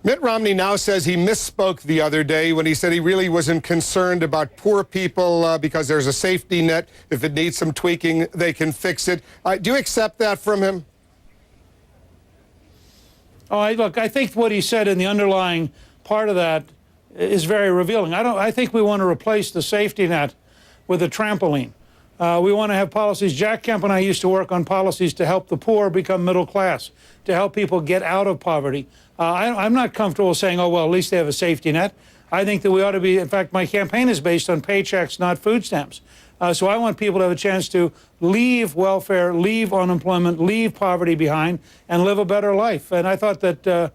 Mitt Romney now says he misspoke the other day when he said he really wasn't concerned about poor people because there's a safety net. If it needs some tweaking, they can fix it. Do you accept that from him? Oh, look, I think what he said in the underlying part of that is very revealing. I think we want to replace the safety net with a trampoline. We want to have policies. Jack Kemp and I used to work on policies to help the poor become middle class, to help people get out of poverty. I'm not comfortable saying, oh, well, at least they have a safety net. I think that we ought to be, in fact, my campaign is based on paychecks, not food stamps. So I want people to have a chance to leave welfare, leave unemployment, leave poverty behind, and live a better life. And I thought that,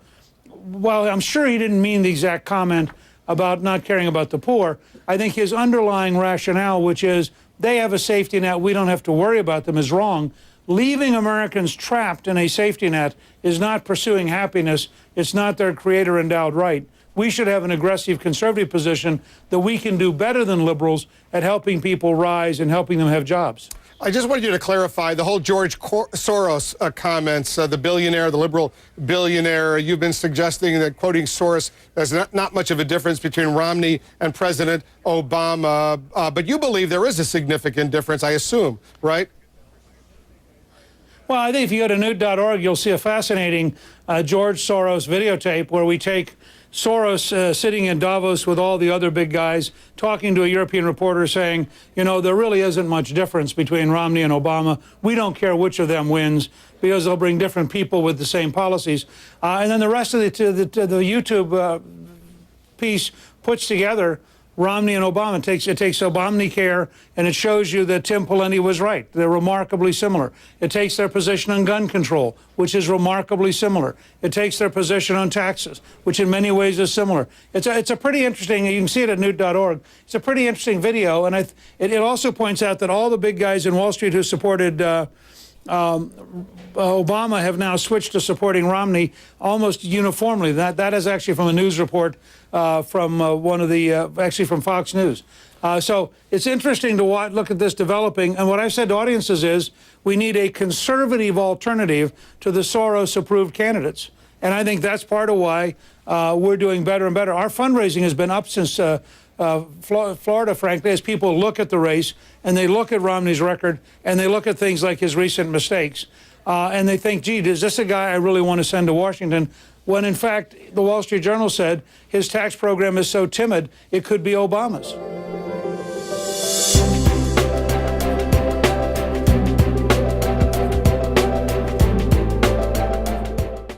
while I'm sure he didn't mean the exact comment about not caring about the poor, I think his underlying rationale, which is they have a safety net, we don't have to worry about them, is wrong. Leaving Americans trapped in a safety net is not pursuing happiness. It's not their creator endowed right. We should have an aggressive conservative position that we can do better than liberals at helping people rise and helping them have jobs. I just wanted you to clarify the whole George Soros comments, the billionaire, the liberal billionaire. You've been suggesting that quoting Soros, there's not much of a difference between Romney and President Obama. But you believe there is a significant difference, I assume, right? Well, I think if you go to Newt.org, you'll see a fascinating George Soros videotape where we take Soros sitting in Davos with all the other big guys, talking to a European reporter saying, you know, there really isn't much difference between Romney and Obama. We don't care which of them wins because they'll bring different people with the same policies. And then the rest of the YouTube piece puts together Romney and Obama. It takes Obamacare, and it shows you that Tim Pawlenty was right. They're remarkably similar. It takes their position on gun control, which is remarkably similar. It takes their position on taxes, which in many ways is similar. It's a pretty interesting, you can see it at Newt.org, it's a pretty interesting video, and it also points out that all the big guys in Wall Street who supported Obama have now switched to supporting Romney almost uniformly. That is actually from a news report from one of the, actually from Fox News. So it's interesting to look at this developing. And what I've said to audiences is we need a conservative alternative to the Soros-approved candidates. And I think that's part of why we're doing better and better. Our fundraising has been up since Florida, frankly, as people look at the race and they look at Romney's record and they look at things like his recent mistakes and they think, gee, is this a guy I really want to send to Washington? When, in fact, the Wall Street Journal said his tax program is so timid, it could be Obama's.